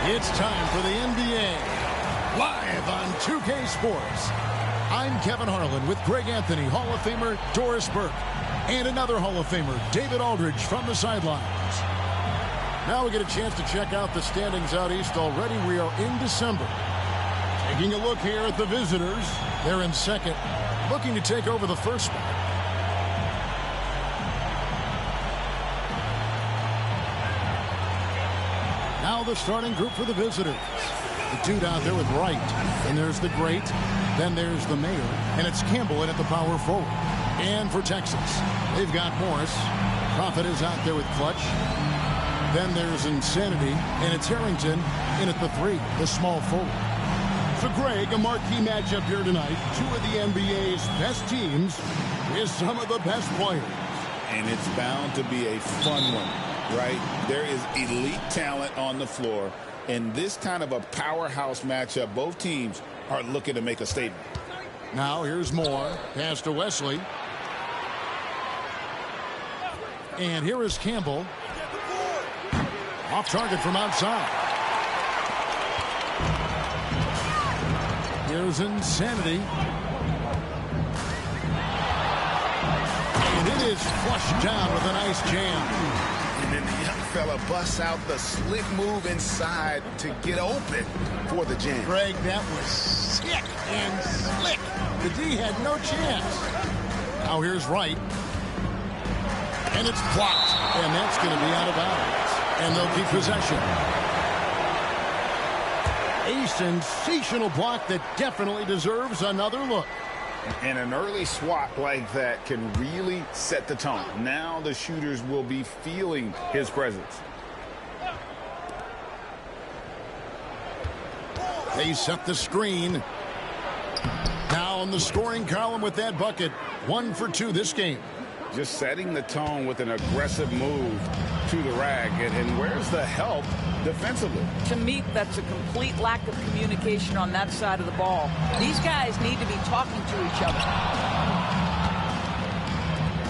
It's time for the NBA, live on 2K Sports. I'm Kevin Harlan with Greg Anthony, Hall of Famer Doris Burke, and another Hall of Famer, David Aldridge, from the sidelines. Now we get a chance to check out the standings out east already. We are in December. Taking a look here at the visitors. They're in second, looking to take over the first spot. Now the starting group for the visitors. The dude out there with Wright. And there's the Great. Then there's the Mayor. And it's Campbell in at the power forward. And for Texas, they've got Morris. Prophet is out there with Clutch. Then there's Insanity. And it's Harrington in at the 3, the small forward. So, Greg, a marquee matchup here tonight. Two of the NBA's best teams with some of the best players. And it's bound to be a fun one. Right? There is elite talent on the floor. In this kind of a powerhouse matchup, both teams are looking to make a statement. Now here's Moore. Pass to Wesley. And here is Campbell. Off target from outside. Here's Insanity. And it is flushed down with a nice jam. And then the young fella busts out the slick move inside to get open for the jam. Greg, that was sick and slick. The D had no chance. Now here's Wright. And it's blocked. And that's going to be out of bounds. And they'll keep possession. A sensational block that definitely deserves another look. And an early swat like that can really set the tone. Now the shooters will be feeling his presence. They set the screen. Now on the scoring column with that bucket. 1 for 2 this game. Just setting the tone with an aggressive move to the rack. And where's the help defensively? To me, that's a complete lack of communication on that side of the ball. These guys need to be talking to each other.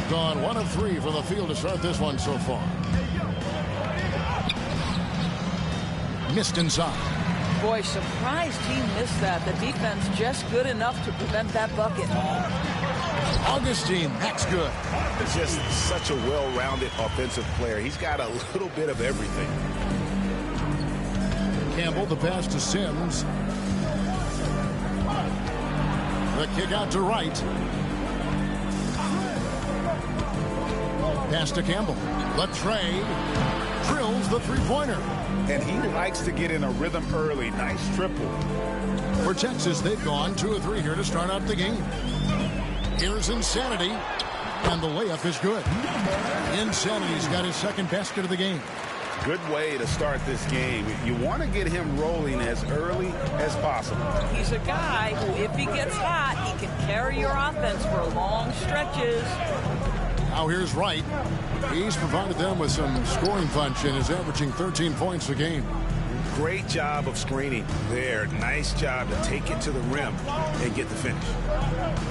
Gone 1 of 3 from the field to start this one so far. Missed inside. Boy, surprised he missed that. The defense just good enough to prevent that bucket. Augustine, that's good. It's just such a well-rounded offensive player. He's got a little bit of everything. Campbell, the pass to Sims. The kick out to Wright. Pass to Campbell. The trade. Drills the three-pointer. And he likes to get in a rhythm early. Nice triple. For Texas, they've gone 2 of 3 here to start out the game. Here's Insanity. And the layup is good. Insanity's got his second basket of the game. Good way to start this game. You want to get him rolling as early as possible. He's a guy who, if he gets hot, he can carry your offense for long stretches. Now here's Wright. He's provided them with some scoring punch and is averaging 13 points a game. Great job of screening there. Nice job to take it to the rim and get the finish.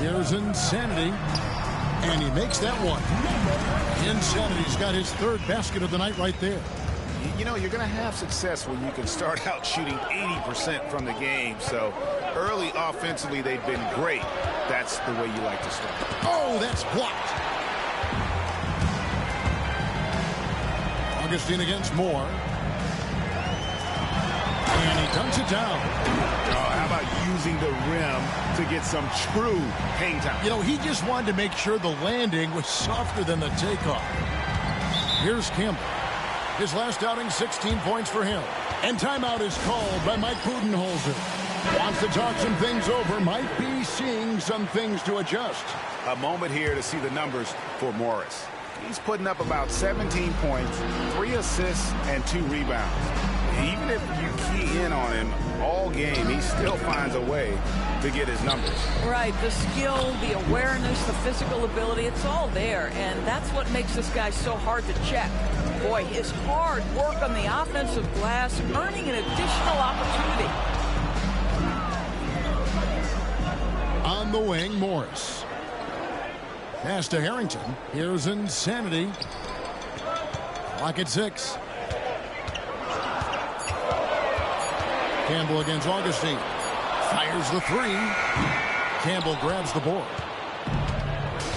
Here's Insanity. And he makes that one. Insanity's got his 3rd basket of the night right there. You know, you're going to have success when you can start out shooting 80% from the game. So early offensively, they've been great. That's the way you like to start. Oh, that's blocked. Augustine against Moore. And he dunks it down. Oh, how about using the rim to get some true hang time? You know, he just wanted to make sure the landing was softer than the takeoff. Here's Campbell. His last outing, 16 points for him. And timeout is called by Mike Budenholzer. Wants to talk some things over. Might be seeing some things to adjust. A moment here to see the numbers for Morris. He's putting up about 17 points, 3 assists, and 2 rebounds. Even if you key in on him all game, he still finds a way to get his numbers. Right, the skill, the awareness, the physical ability, it's all there. And that's what makes this guy so hard to check. Boy, his hard work on the offensive glass, earning an additional opportunity. On the wing, Morris. Pass to Harrington. Here's Insanity. Clock at 6. Campbell against Augustine. Fires the three. Campbell grabs the board.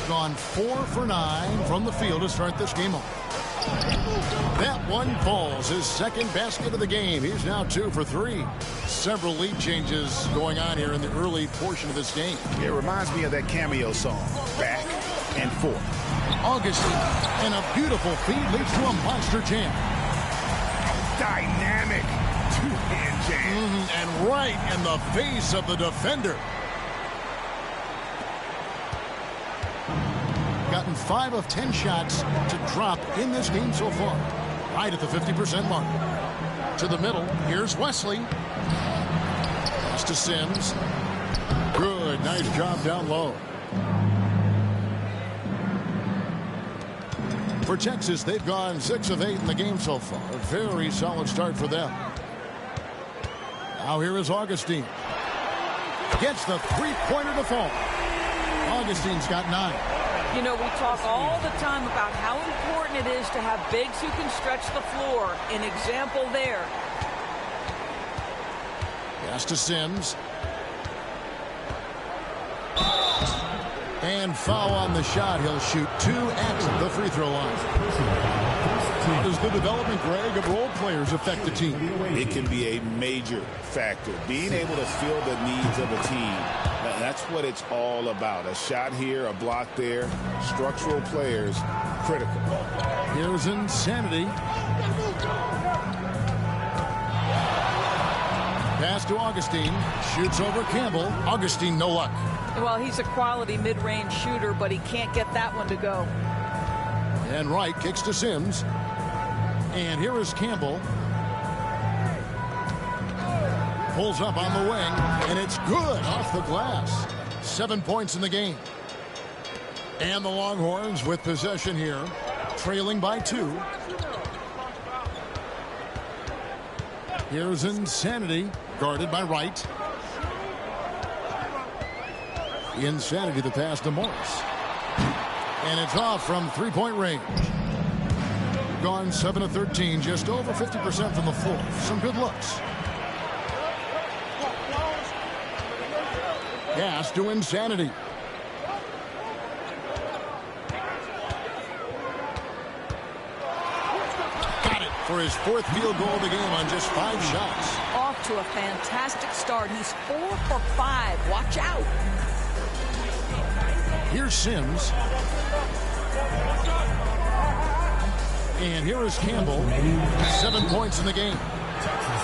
Gone 4 for 9 from the field to start this game off. That one falls. His second basket of the game. He's now 2 for 3. Several lead changes going on here in the early portion of this game. It reminds me of that cameo song, Back and Forth. Augustine, and a beautiful feed leads to a monster jam. Dynamic two-hand jam. And right in the face of the defender. Gotten 5 of 10 shots to drop in this game so far. Right at the 50% mark. To the middle. Here's Wesley. Pass to Sims. Good. Nice job down low. For Texas, they've gone 6 of 8 in the game so far. A very solid start for them. Now here is Augustine. Gets the three-pointer to fall. Augustine's got 9. You know, we talk all the time about how important it is to have bigs who can stretch the floor. An example there. Pass to Sims. And foul on the shot. He'll shoot 2 at the free throw line. How does the development, Greg, of role players affect the team? It can be a major factor. Being able to fill the needs of a team, that's what it's all about. A shot here, a block there. Structural players, critical. Here's Insanity. Pass to Augustine. Shoots over Campbell. Augustine, no luck. Well, he's a quality mid-range shooter, but he can't get that one to go. And Wright kicks to Sims. And here is Campbell. Pulls up on the wing, and it's good off the glass. 7 points in the game. And the Longhorns with possession here, trailing by 2. Here's Insanity, guarded by Wright. Insanity, the pass to Morris. And it's off from three-point range. Gone 7 of 13, just over 50% from the floor. Some good looks. Pass to Insanity. Got it for his 4th field goal of the game on just 5 shots. Off to a fantastic start. He's 4 for 5. Watch out. Here's Sims. And here is Campbell. 7 points in the game.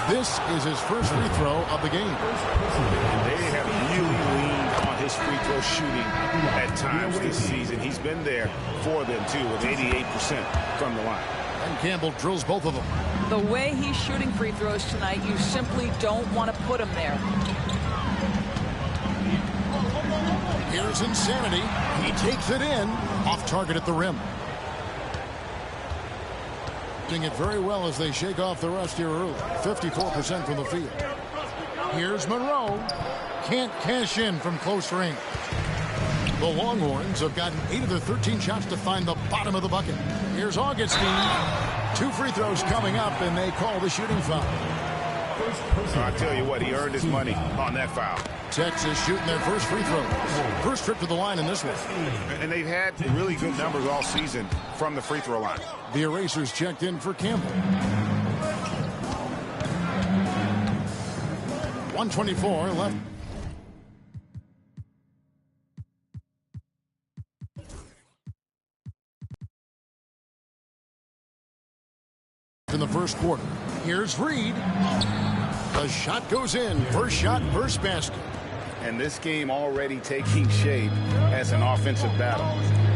This is his first free throw of the game. And they have really leaned on his free throw shooting at times this season. He's been there for them, too, with 88% from the line. And Campbell drills both of them. The way he's shooting free throws tonight, you simply don't want to put him there. Here's Insanity. He takes it in. Off target at the rim. Doing it very well as they shake off the rust here early. 54% from the field. Here's Monroe. Can't cash in from close range. The Longhorns have gotten 8 of their 13 shots to find the bottom of the bucket. Here's Augustine. 2 free throws coming up, and they call the shooting foul. I tell you what, he earned his money on that foul. Texas shooting their first free throws. First trip to the line in this one. And they've had really good numbers all season from the free throw line. The erasers checked in for Campbell. 1:24 left. In the first quarter. Here's Reed. The shot goes in. First shot, first basket. And this game already taking shape as an offensive battle.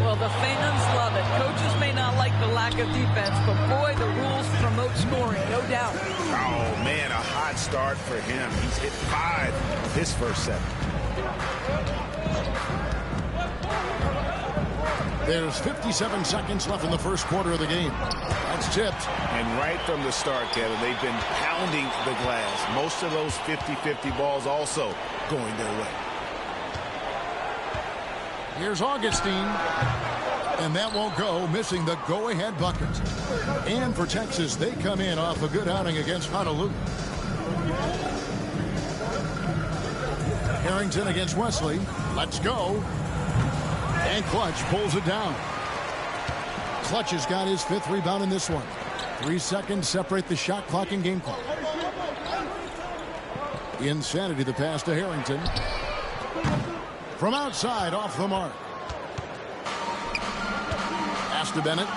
Well, the fans love it. Coaches may not like the lack of defense, but boy, the rules promote scoring, no doubt. Oh, man, a hot start for him. He's hit 5 his first 7. There's 57 seconds left in the first quarter of the game. That's tipped. And right from the start, Kevin, they've been pounding the glass. Most of those 50-50 balls also going their way. Here's Augustine. And that won't go, missing the go-ahead bucket. And for Texas, they come in off a good outing against Honolulu. Harrington against Wesley. Let's go. And Clutch pulls it down. Clutch has got his 5th rebound in this one. 3 seconds separate the shot clock and game clock. Insanity, the pass to Harrington. From outside, off the mark. Pass to Bennett.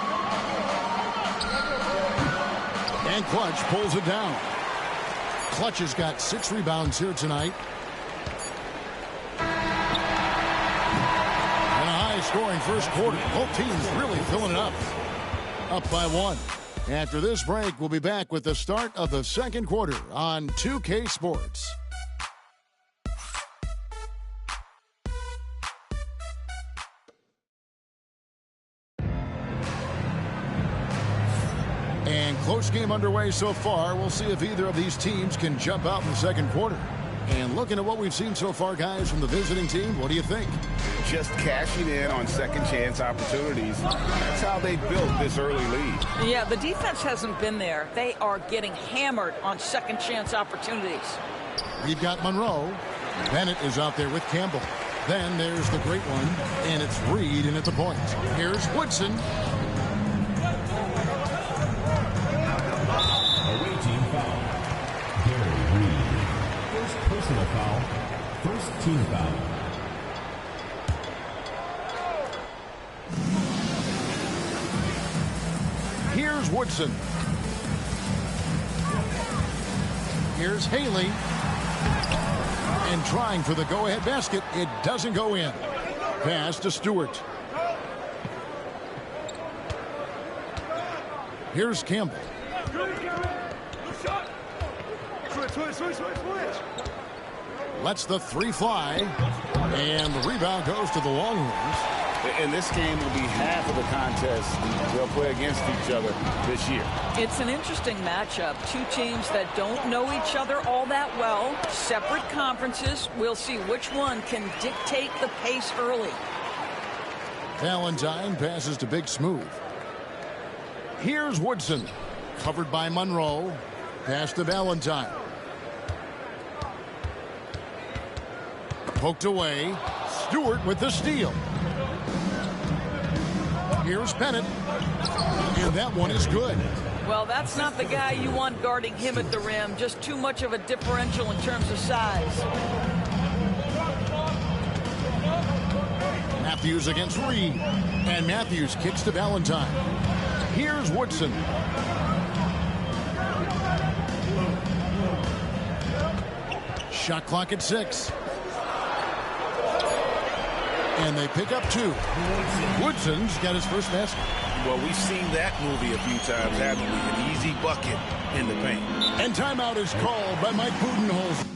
And Clutch pulls it down. Clutch has got 6 rebounds here tonight. And a high-scoring first quarter. Both teams really filling it up. Up by 1. After this break, we'll be back with the start of the second quarter on 2K Sports. And close game underway so far. We'll see if either of these teams can jump out in the second quarter. And looking at what we've seen so far, guys, from the visiting team, what do you think? Just cashing in on second chance opportunities. That's how they built this early lead. Yeah, the defense hasn't been there. They are getting hammered on second chance opportunities. We've got Monroe. Bennett is out there with Campbell. Then there's the great one, and it's Reed in at the point. Here's Woodson. Away team foul. Gary Reed. First personal foul. First team foul. Here's Woodson. Here's Haley. And trying for the go-ahead basket. It doesn't go in. Pass to Stewart. Here's Campbell. Lets the 3 fly. And the rebound goes to the Longhorns. And this game will be half of the contest they'll play against each other this year. It's an interesting matchup. Two teams that don't know each other all that well. Separate conferences. We'll see which one can dictate the pace early. Valentine passes to Big Smooth. Here's Woodson. Covered by Monroe. Pass to Valentine. Poked away. Stewart with the steal. Here's Bennett. And that one is good. Well, that's not the guy you want guarding him at the rim. Just too much of a differential in terms of size. Matthews against Reed. And Matthews kicks to Valentine. Here's Woodson. Shot clock at 6. And they pick up 2. Woodson's got his first basket. Well, we've seen that movie a few times, haven't we? An easy bucket in the paint. And timeout is called by Mike Budenholzer.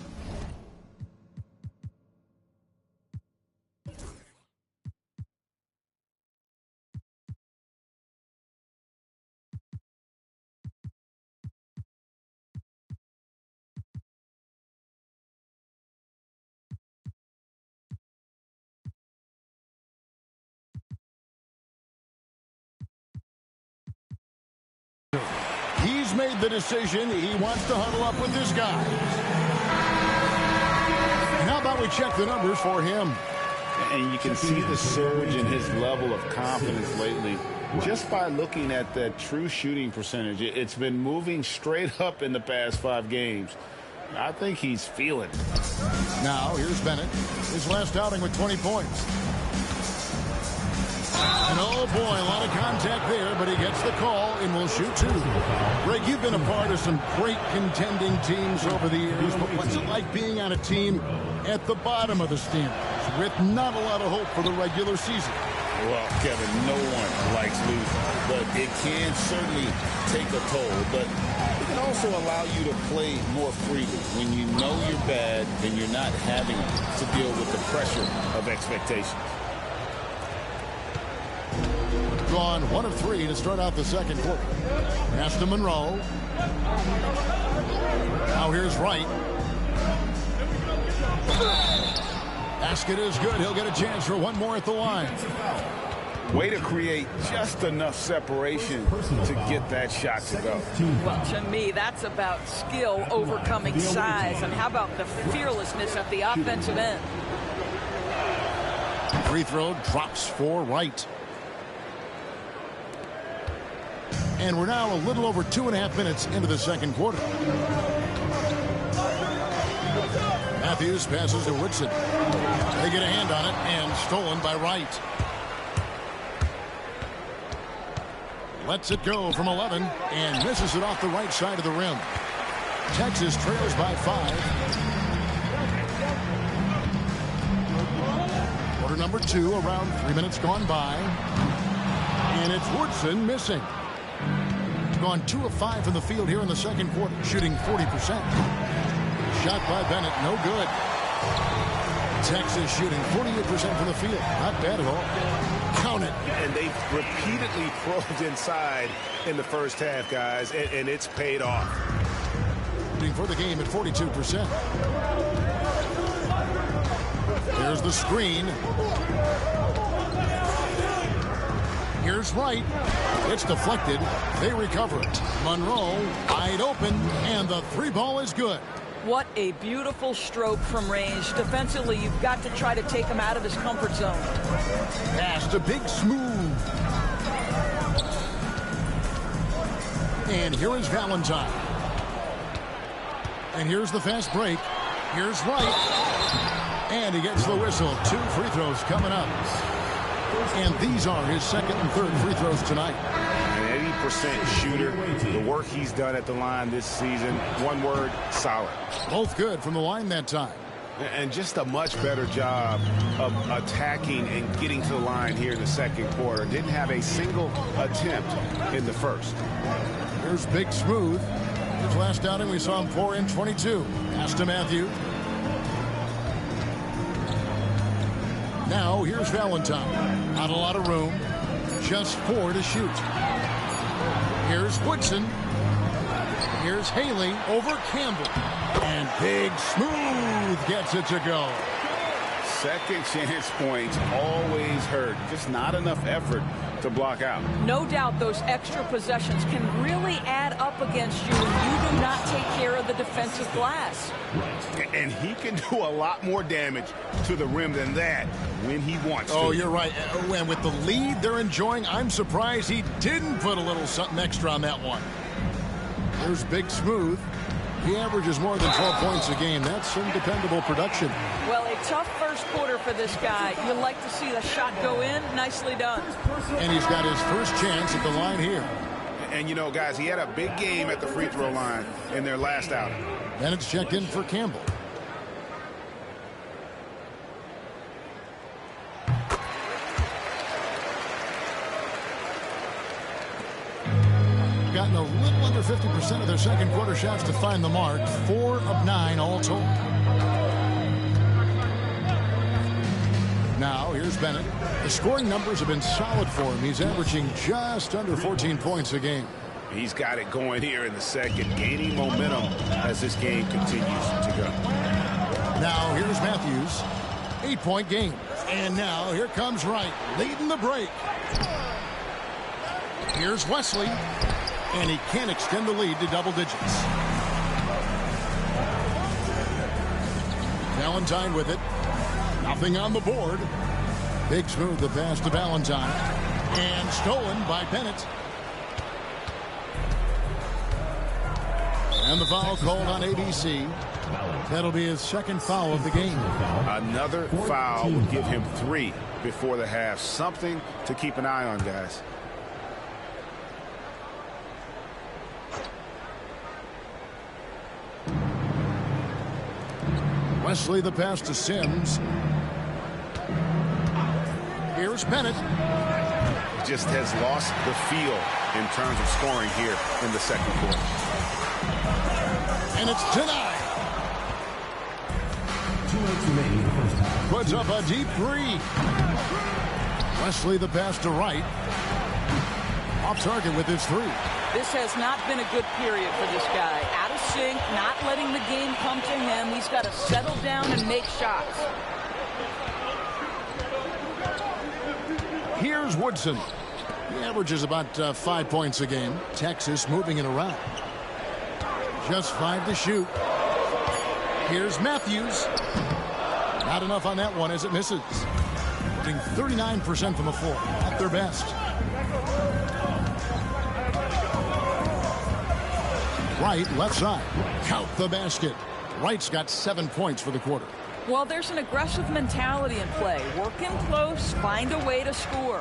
He's made the decision. He wants to huddle up with this guy. And how about we check the numbers for him? And you can see the surge in his level of confidence lately just by looking at that true shooting percentage. It's been moving straight up in the past 5 games. I think he's feeling it. Now, here's Bennett. His last outing with 20 points. And oh boy, a lot of contact there, but he gets the call and will shoot 2. Greg, you've been a part of some great contending teams over the years, but what's it like being on a team at the bottom of the standings with not a lot of hope for the regular season? Well, Kevin, no one likes losing, but it can certainly take a toll. But it can also allow you to play more freely when you know you're bad and you're not having to deal with the pressure of expectations. Drawn 1 of 3 to start out the second quarter. Pass to Monroe. Now here's Wright. Basket is good. He'll get a chance for one more at the line. Way to create just enough separation to get that shot to go. Well, to me, that's about skill overcoming size. And how about the fearlessness at the offensive end? Free throw drops for Wright. And we're now a little over 2.5 minutes into the second quarter. Matthews passes to Woodson. They get a hand on it and stolen by Wright. Lets it go from 11 and misses it off the right side of the rim. Texas trails by 5. Quarter number 2, around 3 minutes gone by. And it's Woodson missing. Gone 2 of 5 from the field here in the second quarter, shooting 40%. Shot by Bennett, no good. Texas shooting 48% from the field. Not bad at all. Count it. And they've repeatedly probed inside in the first half, guys, and it's paid off. Shooting for the game at 42%. There's the screen. Here's Wright. It's deflected. They recover it. Monroe wide open, and the 3 ball is good. What a beautiful stroke from range. Defensively, you've got to try to take him out of his comfort zone. Pass to Big Smooth. And here is Valentine. And here's the fast break. Here's Wright. And he gets the whistle. 2 free throws coming up. And these are his second and third free throws tonight. An 80% shooter. The work he's done at the line this season, one word, solid. Both good from the line that time. And just a much better job of attacking and getting to the line here in the second quarter. Didn't have a single attempt in the first. Here's Big Smooth. His last outing, we saw him 4 in 22. Pass to Matthew. Now here's Valentine. Not a lot of room. Just 4 to shoot. Here's Woodson. Here's Haley over Campbell. And Big Smooth gets it to go. Second chance points always hurt. Just not enough effort to block out. No doubt those extra possessions can really add up against you when you do not take care of the defensive glass. And he can do a lot more damage to the rim than that when he wants to. Oh, you're right. And with the lead they're enjoying, I'm surprised he didn't put a little something extra on that one. There's Big Smooth. He averages more than 12 points a game. That's some dependable production. Well, a tough first quarter for this guy. You like to see the shot go in. Nicely done. And he's got his first chance at the line here. And, you know, guys, he had a big game at the free throw line in their last outing. And it's checked in for Campbell. Gotten a little under 50% of their second quarter shots to find the mark. 4 of 9 all told. Now here's Bennett. The scoring numbers have been solid for him. He's averaging just under 14 points a game. He's got it going here in the second, gaining momentum as this game continues to go. Now here's Matthews. 8-point game. And now here comes Wright, leading the break. Here's Wesley. And he can't extend the lead to double digits. Valentine with it. Nothing on the board. Big Smooth the pass to Valentine. And stolen by Bennett. And the foul called on ABC. That'll be his second foul of the game. Another foul would give him 3 before the half. Something to keep an eye on, guys. Wesley the pass to Sims. Here's Bennett. Just has lost the feel in terms of scoring here in the second quarter. And it's denied. 2 minutes remaining in the first half. Puts up a deep 3. Wesley the pass to Wright. Off target with his 3. This has not been a good period for this guy. Out of sync, not letting the game come to him. He's got to settle down and make shots. Here's Here's Woodson. He averages about 5 points a game. Texas moving it around. Just 5 to shoot. Here's Matthews. Not enough on that one as it misses. Shooting 39% from the floor at their best. Wright, left side. Count the basket. Wright's got 7 points for the quarter. Well, there's an aggressive mentality in play. Work in close, find a way to score.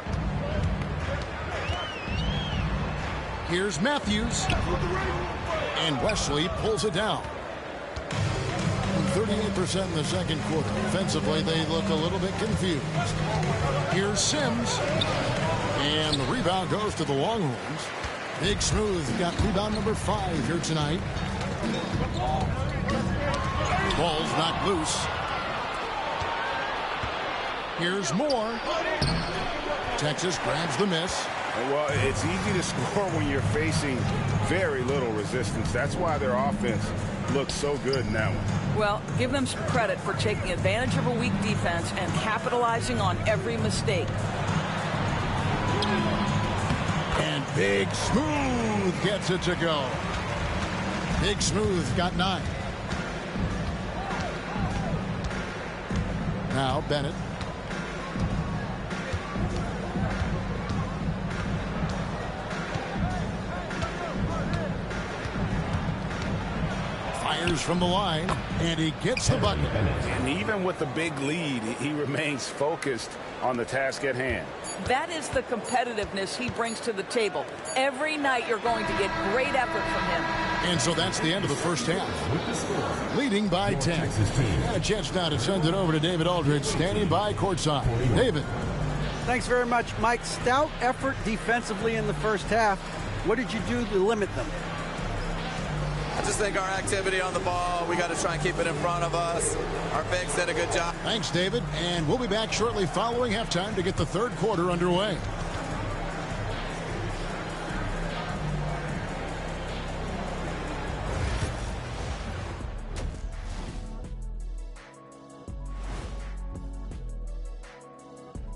Here's Matthews. And Wesley pulls it down. 38% in the second quarter. Offensively, they look a little bit confused. Here's Sims. And the rebound goes to the Longhorns. Big Smooth got rebound number 5 here tonight. Ball's knocked loose. Here's Moore. Texas grabs the miss. Well, it's easy to score when you're facing very little resistance. That's why their offense looks so good in that one. Well, give them some credit for taking advantage of a weak defense and capitalizing on every mistake. And Big Smooth gets it to go. Big Smooth got 9. Now Bennett. Fires from the line, and he gets the bucket. And even with the big lead, he remains focused on the task at hand. That is the competitiveness he brings to the table. Every night you're going to get great effort from him. And so that's the end of the first half. Leading by 10. Got a chance now to send it over to David Aldridge, standing by courtside. David. Thanks very much, Mike. Stout effort defensively in the first half. What did you do to limit them? I just think our activity on the ball, we got to try and keep it in front of us. Our bigs did a good job. Thanks, David. And we'll be back shortly following halftime to get the third quarter underway.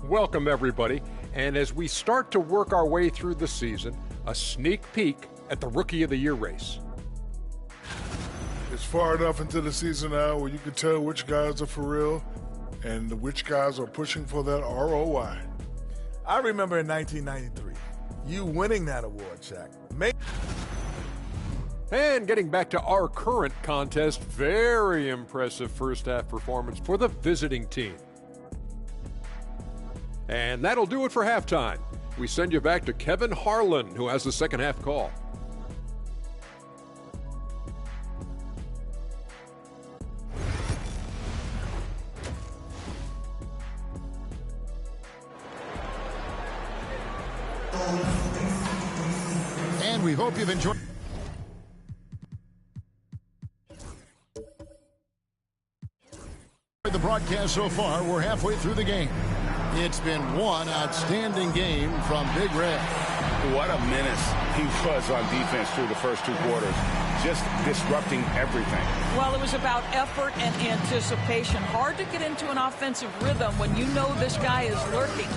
Welcome, everybody. And as we start to work our way through the season, a sneak peek at the Rookie of the Year race. It's far enough into the season now where you can tell which guys are for real and which guys are pushing for that ROI. I remember in 1993, you winning that award, Shaq. And getting back to our current contest, very impressive first half performance for the visiting team. And that'll do it for halftime. We send you back to Kevin Harlan, who has the second half call. And we hope you've enjoyed the broadcast so far. We're halfway through the game. It's been one outstanding game from Big Red. What a menace he was on defense through the first 2 quarters, just disrupting everything. Well, it was about effort and anticipation. Hard to get into an offensive rhythm when you know this guy is lurking.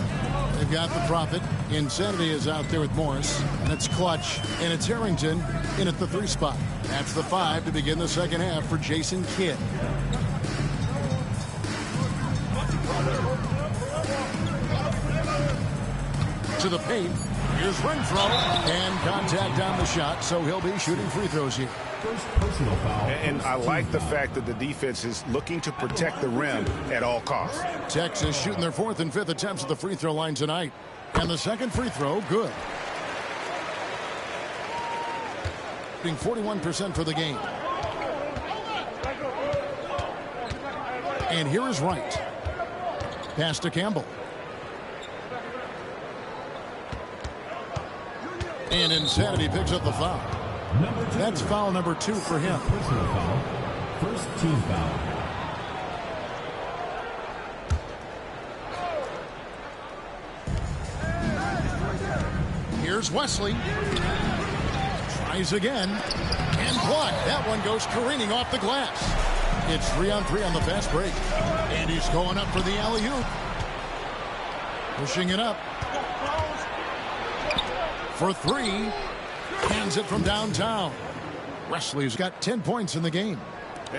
They've got the Prophet. Insanity is out there with Morris. And it's Clutch. And it's Harrington in at the 3 spot. That's the 5 to begin the second half for Jason Kidd. To the paint. Here's Renfro. And contact on the shot, so he'll be shooting free throws here. First personal foul. And I like the fact that the defense is looking to protect the rim at all costs. Texas shooting their 4th and 5th attempts at the free throw line tonight. And the second free throw, good. Being 41% for the game. And here is Wright. Pass to Campbell. And Insanity picks up the foul. That's foul number 2 for him. Personal foul. First team foul. Here's Wesley. Tries again. And blocked. That one goes careening off the glass. It's 3-on-3 on the fast break. And he's going up for the alley-oop. Pushing it up. for three. Hands it from downtown. Wesley's got 10 points in the game.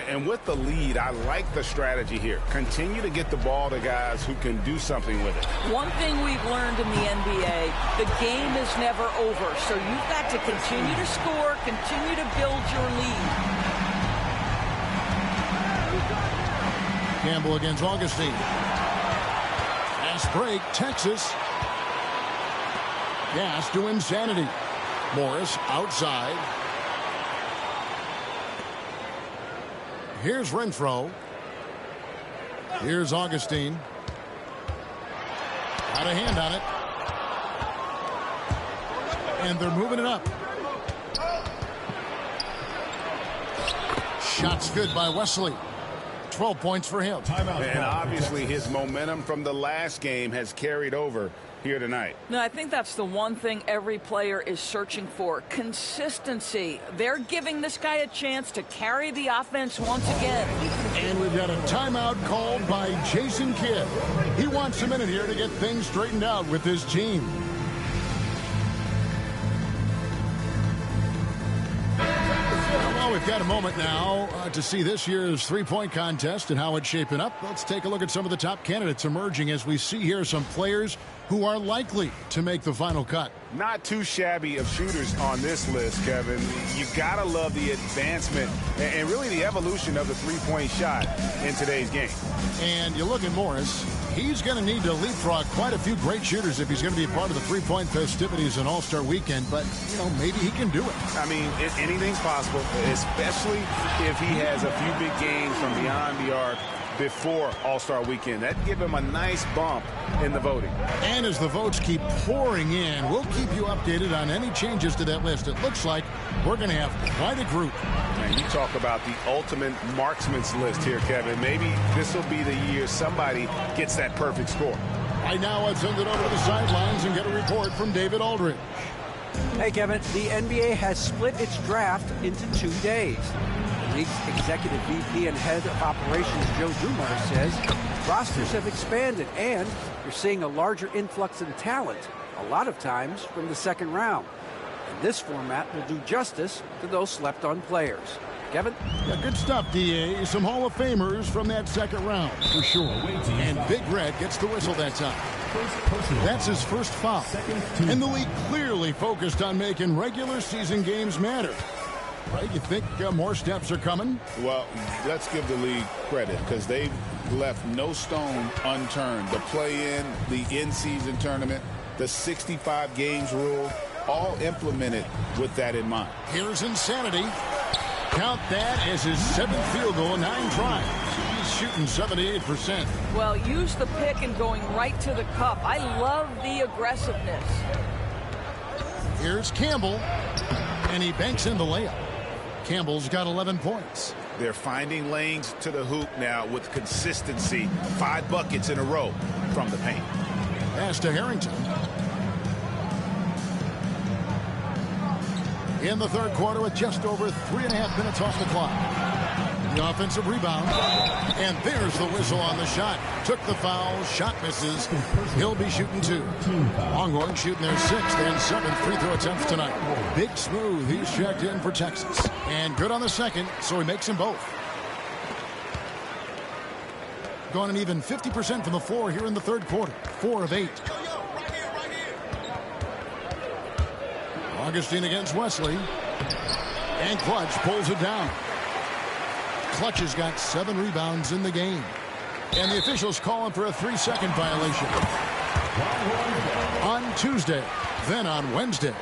And with the lead, I like the strategy here. Continue to get the ball to guys who can do something with it. One thing we've learned in the NBA, the game is never over. So you've got to continue to score, continue to build your lead. Campbell against Augustine. Fast break, Texas. Gas to insanity. Morris outside. Here's Renfro. Here's Augustine. Got a hand on it. And they're moving it up. Shot's good by Wesley. 12 points for him. And obviously his momentum from the last game has carried over here tonight. No, I think that's the one thing every player is searching for. Consistency. They're giving this guy a chance to carry the offense once again. And we've got a timeout called by Jason Kidd. He wants a minute here to get things straightened out with his team. Well, we've got a moment now to see this year's three-point contest and how it's shaping up. Let's take a look at some of the top candidates emerging as we see here some players who are likely to make the final cut. Not too shabby of shooters on this list, Kevin. You gotta love the advancement and really the evolution of the three-point shot in today's game. And you look at Morris, he's going to need to leapfrog quite a few great shooters if he's going to be a part of the three-point festivities in All-Star Weekend. But, you know, maybe he can do it. I mean, anything's possible, especially if he has a few big games from beyond the arc before All-Star Weekend. That'd give him a nice bump in the voting. And as the votes keep pouring in, we'll keep you updated on any changes to that list. It looks like we're going to have quite a group. Man, you talk about the ultimate marksman's list here, Kevin. Maybe this will be the year somebody gets that perfect score. Right now, let's send it over to the sidelines and get a report from David Aldridge. Hey, Kevin, the NBA has split its draft into 2 days. The league's executive VP and head of operations, Joe Dumars, says rosters have expanded and you're seeing a larger influx in talent, a lot of times from the second round. And this format will do justice to those slept-on players. Kevin? Yeah, good stuff, D.A. Some Hall of Famers from that second round, for sure. And Big Red gets the whistle that time. That's his first foul. And the league clearly focused on making regular season games matter. Right? You think more steps are coming? Well, let's give the league credit because they've left no stone unturned. The play-in, the in-season tournament, the 65 games rule, all implemented with that in mind. Here's insanity. Count that as his 7th field goal in 9 tries. He's shooting 78%. Well, use the pick and going right to the cup. I love the aggressiveness. Here's Campbell, and he banks in the layup. Campbell's got 11 points. They're finding lanes to the hoop now with consistency. 5 buckets in a row from the paint. Pass to Harrington. In the third quarter with just over 3.5 minutes off the clock. The offensive rebound. And there's the whistle on the shot. Took the foul. Shot misses. He'll be shooting 2. Longhorns shooting their 6th and 7th free throw attempts tonight. Big Smooth. He's checked in for Texas. And good on the second, so he makes them both. Gone an even 50% from the floor here in the third quarter. 4 of 8. Augustine against Wesley. And Clutch pulls it down. Clutch has got 7 rebounds in the game. And the officials calling for a 3-second violation. On Tuesday, then on Wednesday.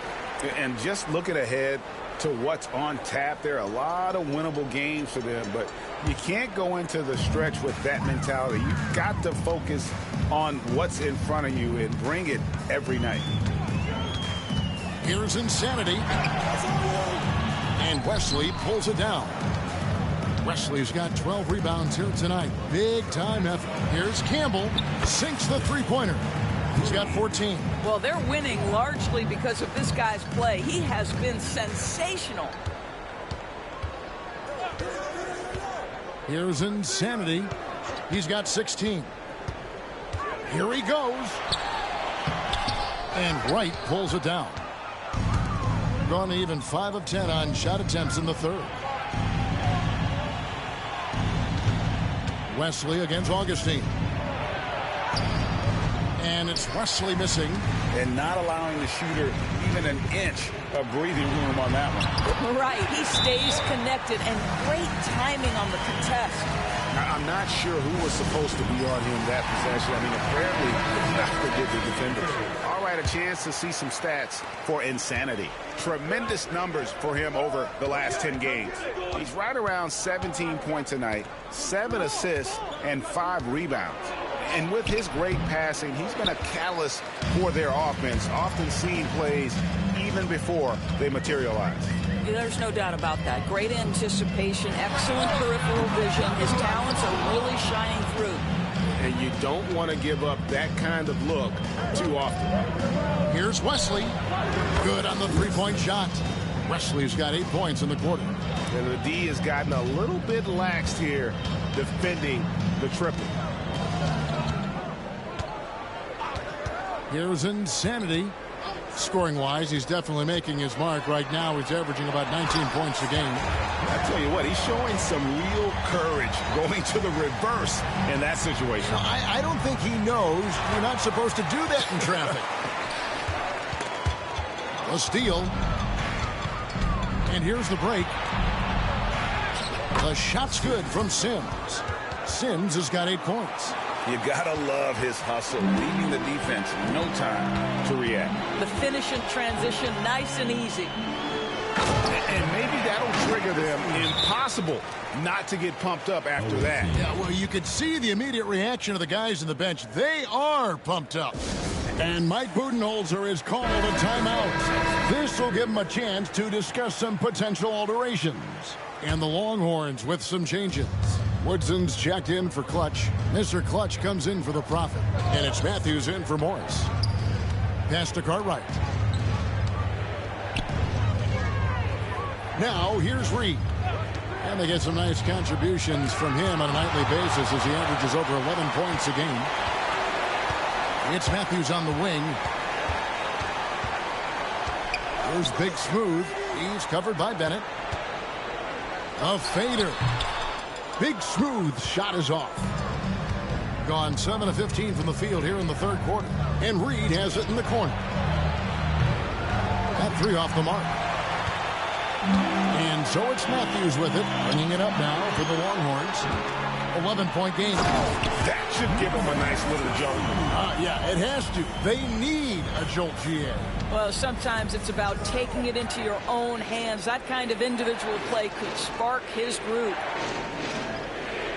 And just looking ahead to what's on tap, there are a lot of winnable games for them, but you can't go into the stretch with that mentality. You've got to focus on what's in front of you and bring it every night. Here's insanity. And Wesley pulls it down. Wesley's got 12 rebounds here tonight. Big time effort. Here's Campbell. Sinks the three-pointer. He's got 14. Well, they're winning largely because of this guy's play. He has been sensational. Here's insanity. He's got 16. Here he goes. And Wright pulls it down. They've gone even 5 of 10 on shot attempts in the third. Wesley against Augustine. And it's Wesley missing. And not allowing the shooter even an inch of breathing room on that one. Right. He stays connected, and great timing on the contest. I'm not sure who was supposed to be on him that possession. I mean, apparently, neither did the defenders. All right, a chance to see some stats for Insanity. Tremendous numbers for him over the last 10 games. He's right around 17 points a night, 7 assists, and 5 rebounds. And with his great passing, he's been a catalyst for their offense, often seeing plays even before they materialize. There's no doubt about that. Great anticipation, excellent peripheral vision. His talents are really shining through. And you don't want to give up that kind of look too often. Here's Wesley. Good on the three-point shot. Wesley's got 8 points in the quarter. And the D has gotten a little bit laxed here defending the triple. Here's Insanity. Scoring-wise, he's definitely making his mark. Right now, he's averaging about 19 points a game. I tell you what, he's showing some real courage going to the reverse in that situation. I don't think he knows you're not supposed to do that in traffic. A steal. And here's the break. The shot's good from Sims. Sims has got 8 points. You gotta love his hustle, leaving the defense no time to react. The finish in transition, nice and easy. And maybe that'll trigger them. Impossible not to get pumped up after that. Yeah, well, you could see the immediate reaction of the guys on the bench. They are pumped up. And Mike Budenholzer has called a timeout. This will give him a chance to discuss some potential alterations. And the Longhorns with some changes. Woodson's checked in for Clutch. Mr. Clutch comes in for the Prophet. And it's Matthews in for Morris. Pass to Cartwright. Now, here's Reed. And they get some nice contributions from him on a nightly basis as he averages over 11 points a game. It's Matthews on the wing. Here's Big Smooth. He's covered by Bennett. A fader. Big Smooth shot is off. Gone 7 of 15 from the field here in the third quarter. And Reed has it in the corner. That 3 off the mark. And so it's Matthews with it, bringing it up now for the Longhorns. 11-point game. That should give them a nice little jolt. Yeah, it has to. They need a jolt, GA. Well, sometimes it's about taking it into your own hands. That kind of individual play could spark his group.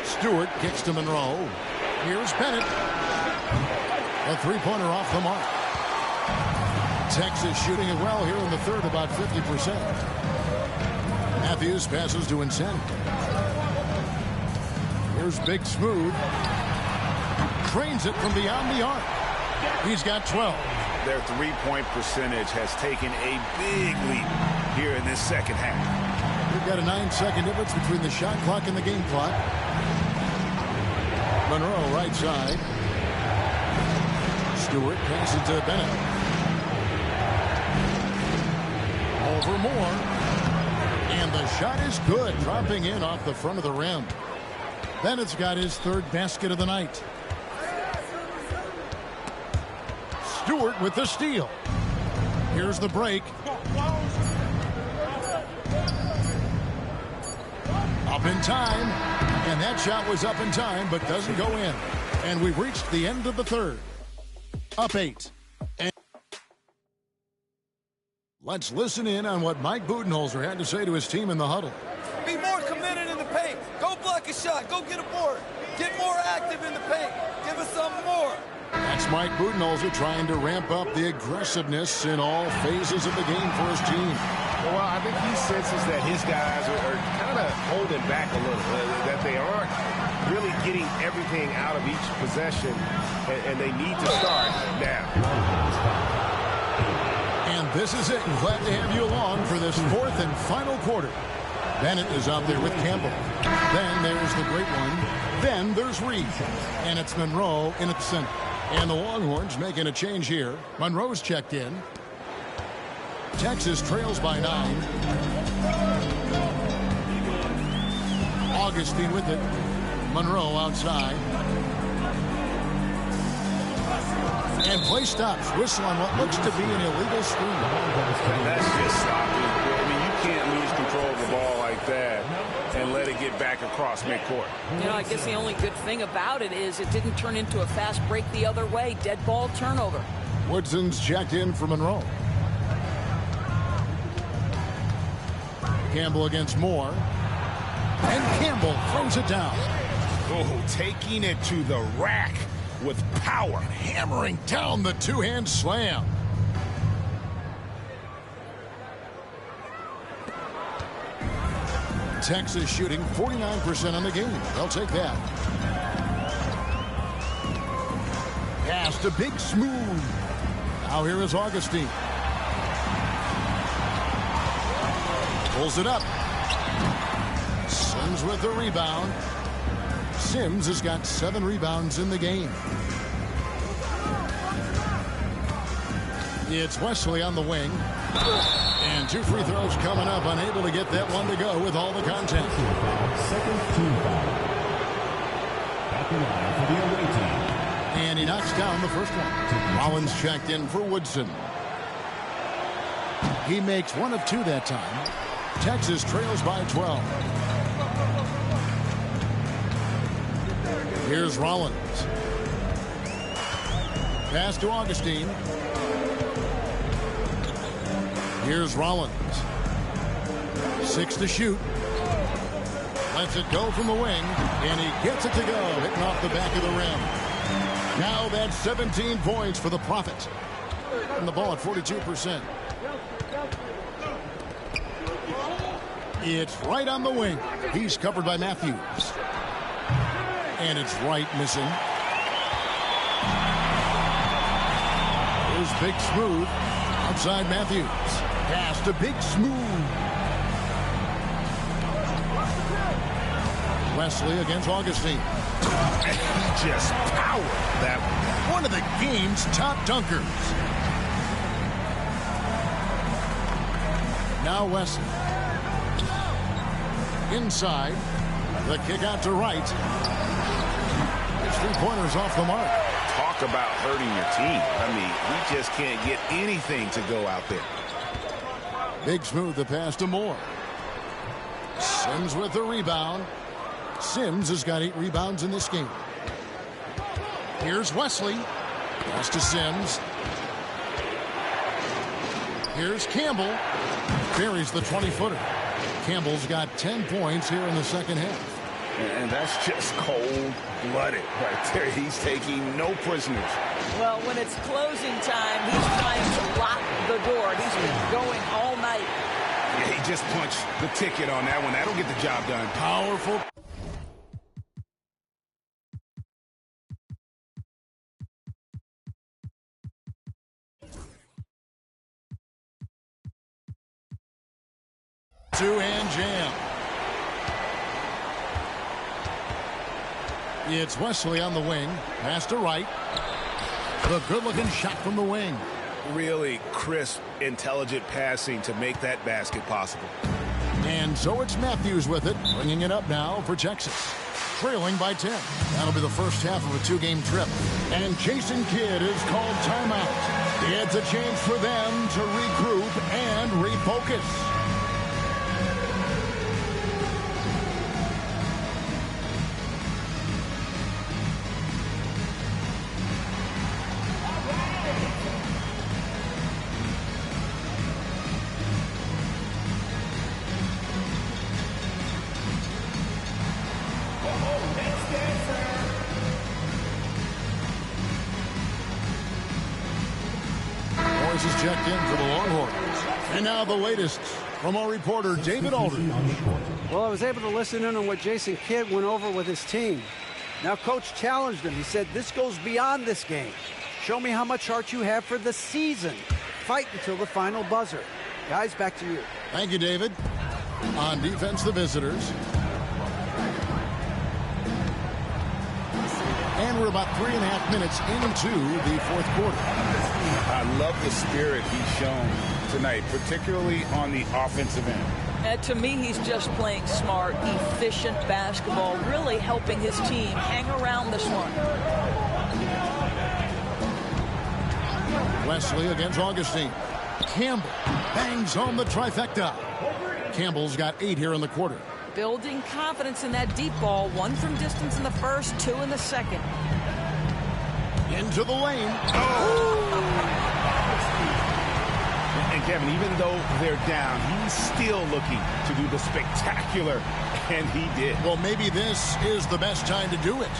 Stewart kicks to Monroe. Here's Bennett. A three-pointer off the mark. Texas shooting it well here in the third, about 50%. Matthews passes to Insanity. Here's Big Smooth. Trains it from beyond the arc. He's got 12. Their three-point percentage has taken a big leap here in this second half. We've got a 9-second difference between the shot clock and the game clock. Monroe right side. Stewart passes to Bennett. Over Moore. And the shot is good, dropping in off the front of the rim. Bennett's got his third basket of the night. Stewart with the steal. Here's the break. Up in time. And that shot was up in time, but doesn't go in. And we've reached the end of the third. Up 8. And let's listen in on what Mike Budenholzer had to say to his team in the huddle. Be more committed in the paint. Go block a shot. Go get a board. Get more active in the paint. Give us some more. That's Mike Budenholzer trying to ramp up the aggressiveness in all phases of the game for his team. Well, I think he senses that his guys are kind of holding back a little, that they aren't really getting everything out of each possession, and they need to start now. And this is it. Glad to have you along for this fourth and final quarter. Bennett is out there with Campbell. Then there's the great one. Then there's Reed. And it's Monroe in at the center. And the Longhorns making a change here. Monroe's checked in. Texas trails by 9. Augustine with it. Monroe outside. And play stops. Whistle on what looks to be an illegal screen. That's just stopping. I mean, you can't lose control of the ball like that and let it get back across midcourt. You know, I guess the only good thing about it is it didn't turn into a fast break the other way. Dead ball turnover. Woodson's checked in for Monroe. Campbell against Moore. And Campbell throws it down. Oh, taking it to the rack with power. Hammering down the two-hand slam. Texas shooting 49% on the game. They'll take that. Pass to Big Smooth. Now here is Augustine. Pulls it up. Sims with the rebound. Sims has got 7 rebounds in the game. It's Wesley on the wing. And 2 free throws coming up. Unable to get that one to go with all the contact. Second team foul. At the line for the away team. And he knocks down the first one. Rollins checked in for Woodson. He makes 1 of 2 that time. Texas trails by 12. Here's Rollins. Pass to Augustine. Here's Rollins. 6 to shoot. Lets it go from the wing. And he gets it to go. Hitting off the back of the rim. Now that's 17 points for the Prophet. And the ball at 42%. It's right on the wing. He's covered by Matthews. And it's right missing. Here's Big Smooth. Outside Matthews. Pass to Big Smooth. Wesley against Augustine. And he just powered that one of the game's top dunkers. Now Wesley. Inside. The kick out to right. It's 3-pointers off the mark. Talk about hurting your team. I mean, he just can't get anything to go out there. Big Smooth the pass to Moore. Sims with the rebound. Sims has got 8 rebounds in this game. Here's Wesley. Pass to Sims. Here's Campbell. Buries the 20-footer. Campbell's got 10 points here in the second half. And that's just cold-blooded right there. He's taking no prisoners. Well, when it's closing time, he's trying to lock the door. He's been going all night. Yeah, he just punched the ticket on that one. That'll get the job done. Powerful. Two-hand jam. It's Wesley on the wing. Pass to right. The good-looking shot from the wing. Really crisp, intelligent passing to make that basket possible. And so it's Matthews with it, bringing it up now for Texas. Trailing by 10. That'll be the first half of a 2-game trip. And Jason Kidd is called timeout. It's a chance for them to regroup and refocus. Is checked in for the Longhorns. And now the latest from our reporter, David Aldridge. Well, I was able to listen in on what Jason Kidd went over with his team. Now, Coach challenged him. He said, this goes beyond this game. Show me how much heart you have for the season. Fight until the final buzzer. Guys, back to you. Thank you, David. On defense, the visitors. And we're about 3.5 minutes into the fourth quarter. I love the spirit he's shown tonight, particularly on the offensive end. To me, he's just playing smart, efficient basketball, really helping his team hang around this one. Wesley against Augustine. Campbell bangs home the trifecta. Campbell's got 8 here in the quarter. Building confidence in that deep ball. 1 from distance in the first, 2 in the second. Into the lane. And Kevin, even though they're down, he's still looking to do the spectacular, and he did. Well, maybe this is the best time to do it.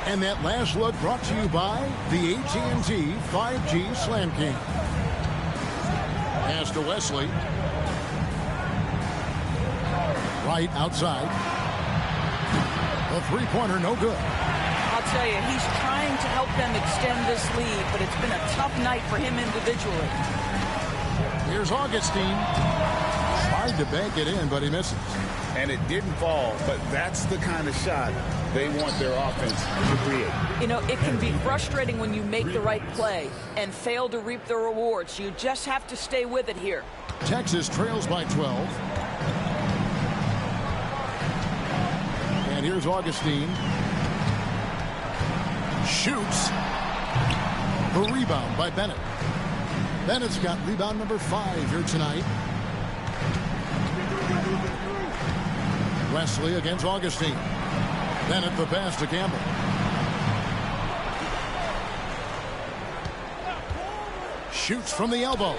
And that last look brought to you by the AT&T 5G Slam King. Pass to Wesley. Right outside. A three-pointer, no good. I'll tell you, he's trying to help them extend this lead, but it's been a tough night for him individually. Here's Augustine. Tried to bank it in, but he misses. And it didn't fall, but that's the kind of shot they want their offense to create. You know, it can be frustrating when you make the right play and fail to reap the rewards. You just have to stay with it here. Texas trails by 12. And here's Augustine. Shoots. The rebound by Bennett. Bennett's got rebound number 5 here tonight. Wesley against Augustine. Bennett the pass to Campbell. Shoots from the elbow.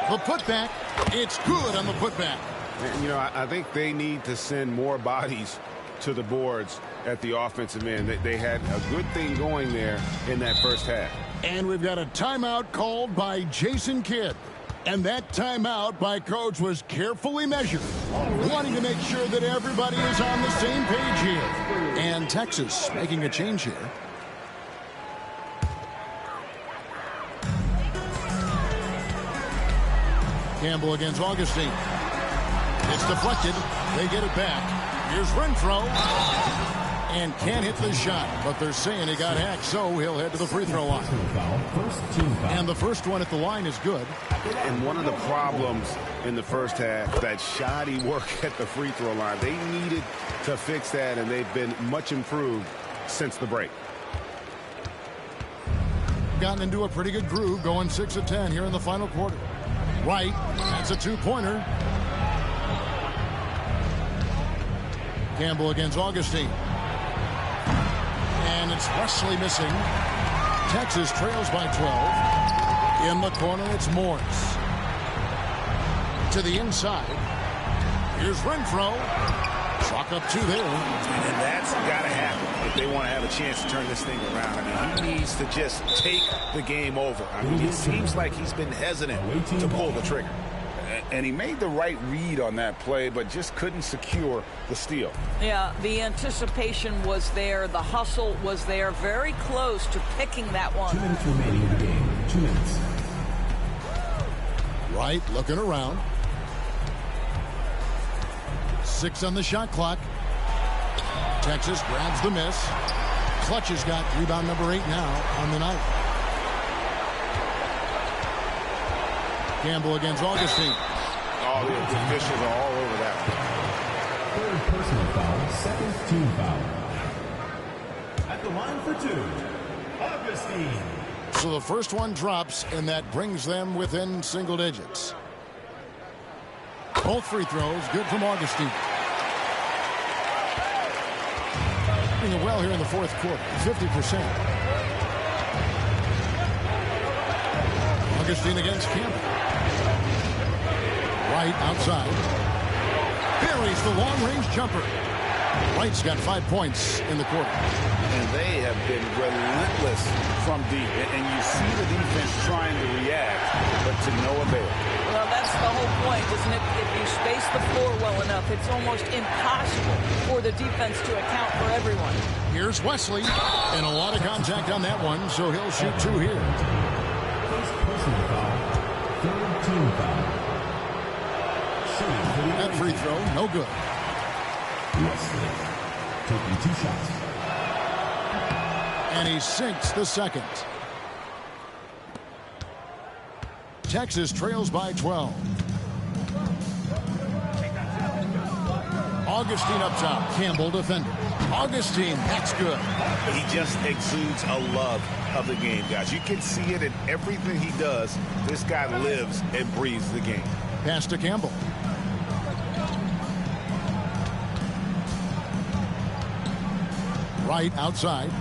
The putback. It's good on the putback. And, you know, I think they need to send more bodies to the boards at the offensive end. They had a good thing going there in that first half. And we've got a timeout called by Jason Kidd. And that timeout by Coach was carefully measured, wanting to make sure that everybody is on the same page here. And Texas making a change here. Campbell against Augustine. It's deflected. They get it back. Here's Renfro. And can't hit the shot, but they're saying he got hacked, so he'll head to the free throw line. And the first one at the line is good. And one of the problems in the first half, that shoddy work at the free throw line. They needed to fix that, and they've been much improved since the break. Gotten into a pretty good groove, going 6 of 10 here in the final quarter. Right, that's a two-pointer. Campbell against Augustine. And it's Wesley missing. Texas trails by 12. In the corner, it's Morris. To the inside. Here's Renfro. Chalk up 2 there. And that's got to happen if they want to have a chance to turn this thing around. I mean, he needs to just take the game over. I mean, it seems like he's been hesitant to pull the trigger. And he made the right read on that play, but just couldn't secure the steal. Yeah, the anticipation was there. The hustle was there. Very close to picking that one. 2 minutes remaining in the game. 2 minutes. Right, looking around. 6 on the shot clock. Texas grabs the miss. Clutch has got rebound number 8 now on the night. Campbell against Augustine. Oh, the officials are all over that. Third personal foul, second team foul. At the line for 2, Augustine. So the first one drops, and that brings them within single digits. Both free throws, good from Augustine. Doing it well here in the fourth quarter, 50%. Augustine against Campbell. Right outside. Buries the long-range jumper. Wright's got 5 points in the quarter. And they have been relentless from deep. And you see the defense trying to react, but to no avail. Well, that's the whole point, isn't it? If you space the floor well enough, it's almost impossible for the defense to account for everyone. Here's Wesley. And a lot of contact on that one, so he'll shoot 2 here. First personal foul, third team foul. That free throw, no good. Wesley taking 2 shots. And he sinks the second. Texas trails by 12. Augustine up top. Campbell defender. Augustine, that's good. He just exudes a love of the game, guys. You can see it in everything he does. This guy lives and breathes the game. Pass to Campbell. Right outside.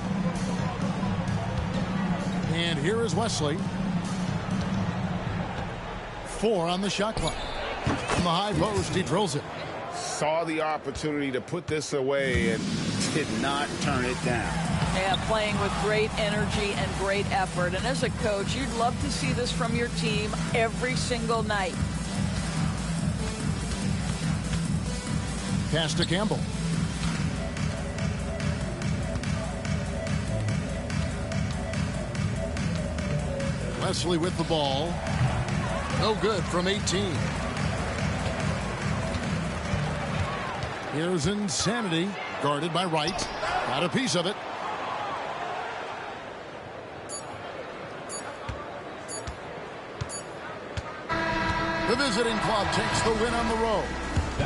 And here is Wesley. 4 on the shot clock. From the high post, he drills it. Saw the opportunity to put this away and did not turn it down. Yeah, playing with great energy and great effort. And as a coach, you'd love to see this from your team every single night. Pass to Campbell. Wesley with the ball. No good from 18. Here's Insanity, guarded by Wright. Got a piece of it. The visiting club takes the win on the road.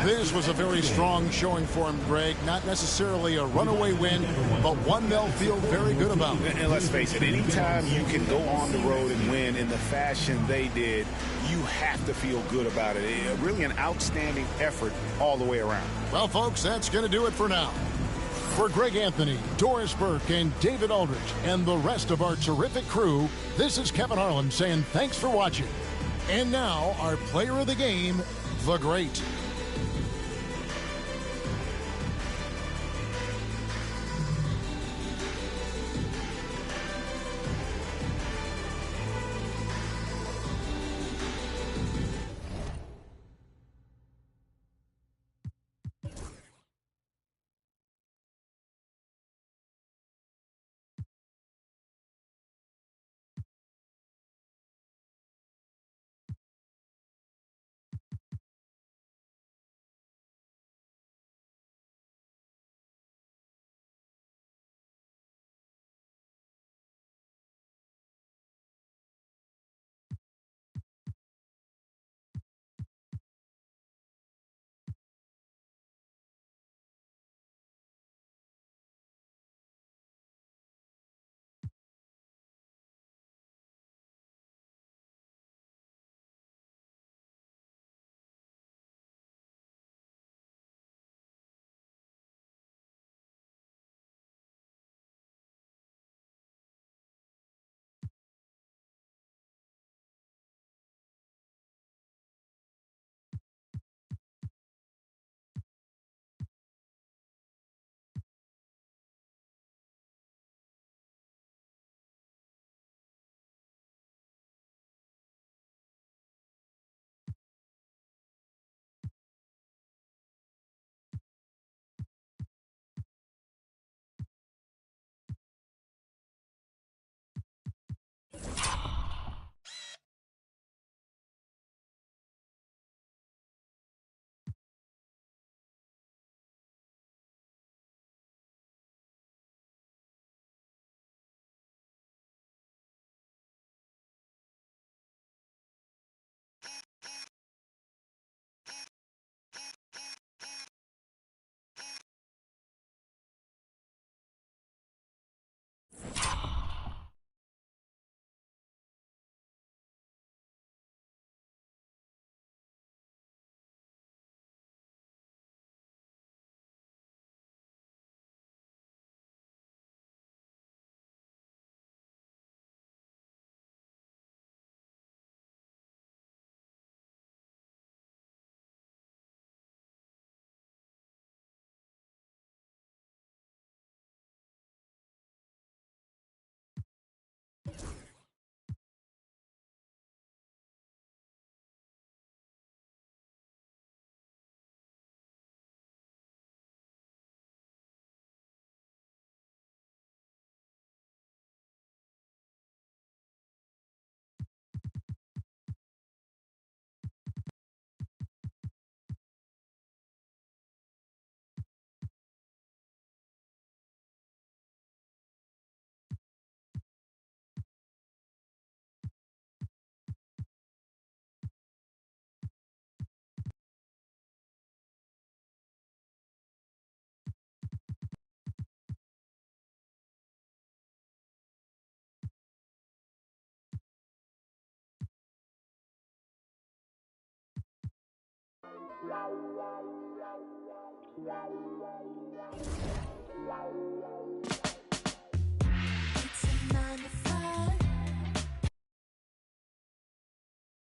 This was a very strong showing for him, Greg. Not necessarily a runaway win, but one they'll feel very good about. And let's face it, anytime you can go on the road and win in the fashion they did, you have to feel good about it. Really an outstanding effort all the way around. Well, folks, that's going to do it for now. For Greg Anthony, Doris Burke, and David Aldrich, and the rest of our terrific crew, this is Kevin Harlan saying thanks for watching. And now, our player of the game, the Great.